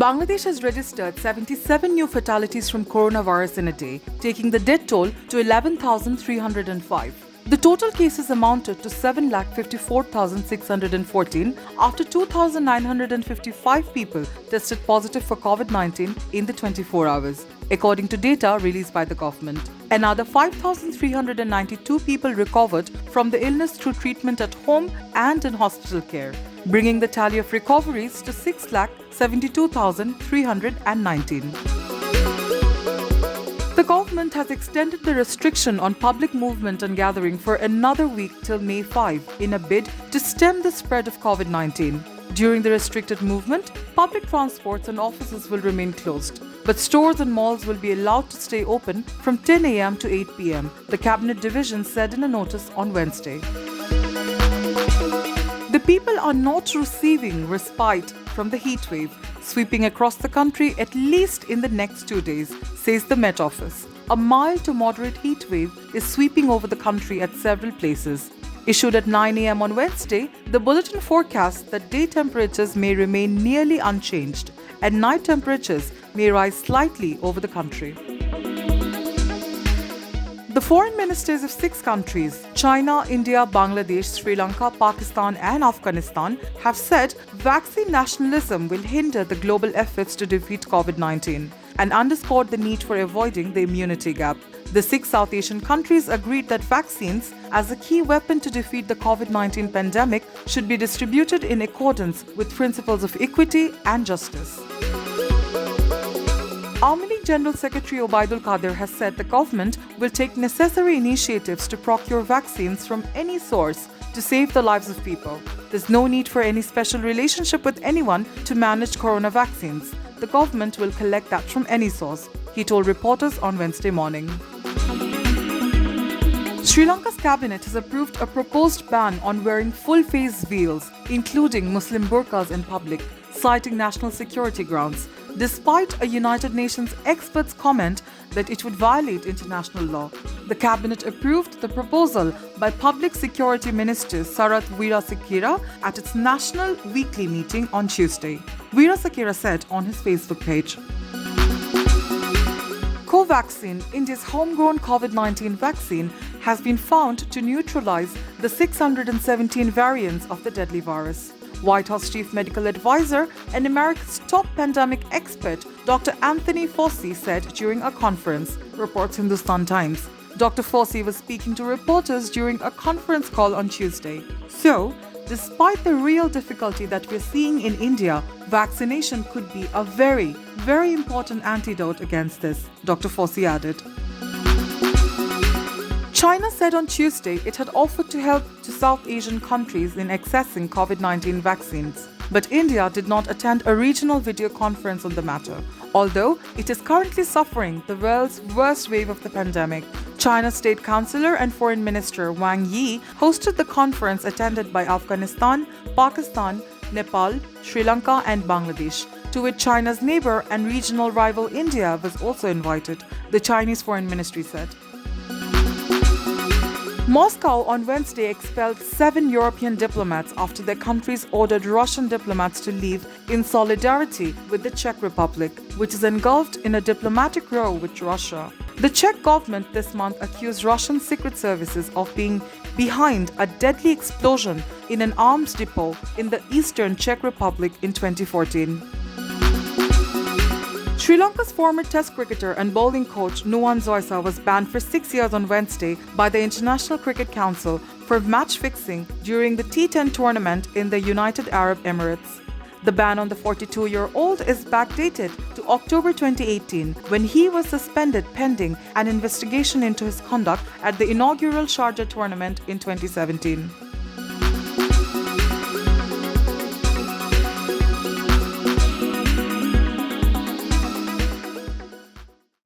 Bangladesh has registered 77 new fatalities from coronavirus in a day, taking the death toll to 11,305. The total cases amounted to 7,54,614 after 2,955 people tested positive for COVID-19 in the 24 hours, according to data released by the government. Another 5,392 people recovered from the illness through treatment at home and in hospital care, bringing the tally of recoveries to 6,72,319. The government has extended the restriction on public movement and gathering for another week till May 5 in a bid to stem the spread of COVID-19. During the restricted movement, public transports and offices will remain closed, but stores and malls will be allowed to stay open from 10 a.m. to 8 p.m., the Cabinet Division said in a notice on Wednesday. The people are not receiving respite from the heat wave sweeping across the country at least in the next 2 days, says the Met Office. A mild to moderate heat wave is sweeping over the country at several places. Issued at 9 a.m. on Wednesday, the bulletin forecasts that day temperatures may remain nearly unchanged and night temperatures may rise slightly over the country. The foreign ministers of 6 countries, China, India, Bangladesh, Sri Lanka, Pakistan and Afghanistan, have said vaccine nationalism will hinder the global efforts to defeat COVID-19 and underscored the need for avoiding the immunity gap. The 6 South Asian countries agreed that vaccines, as a key weapon to defeat the COVID-19 pandemic, should be distributed in accordance with principles of equity and justice. Army General Secretary Obaidul Qadir has said the government will take necessary initiatives to procure vaccines from any source to save the lives of people. There's no need for any special relationship with anyone to manage corona vaccines. The government will collect that from any source, he told reporters on Wednesday morning. Sri Lanka's cabinet has approved a proposed ban on wearing full-face veils, including Muslim burqas in public, citing national security grounds, despite a United Nations expert's comment that it would violate international law. The cabinet approved the proposal by Public Security Minister Sarath Weerasakera at its national weekly meeting on Tuesday. Weerasakera said on his Facebook page. Covaxin, India's homegrown COVID-19 vaccine, has been found to neutralize the 617 variants of the deadly virus. White House Chief Medical Advisor and America's top pandemic expert, Dr. Anthony Fauci, said during a conference, reports Hindustan Times. Dr. Fauci was speaking to reporters during a conference call on Tuesday. So, despite the real difficulty that we're seeing in India, vaccination could be a very, very important antidote against this, Dr. Fauci added. China said on Tuesday it had offered to help to South Asian countries in accessing COVID-19 vaccines. But India did not attend a regional video conference on the matter, although it is currently suffering the world's worst wave of the pandemic. China's State Councillor and Foreign Minister Wang Yi hosted the conference attended by Afghanistan, Pakistan, Nepal, Sri Lanka and Bangladesh, to which China's neighbor and regional rival India was also invited, the Chinese Foreign Ministry said. Moscow on Wednesday expelled 7 European diplomats after their countries ordered Russian diplomats to leave in solidarity with the Czech Republic, which is engulfed in a diplomatic row with Russia. The Czech government this month accused Russian secret services of being behind a deadly explosion in an arms depot in the eastern Czech Republic in 2014. Sri Lanka's former Test cricketer and bowling coach Nuwan Zoysa was banned for 6 years on Wednesday by the International Cricket Council for match fixing during the T10 tournament in the United Arab Emirates. The ban on the 42-year-old is backdated to October 2018, when he was suspended pending an investigation into his conduct at the inaugural Sharjah tournament in 2017.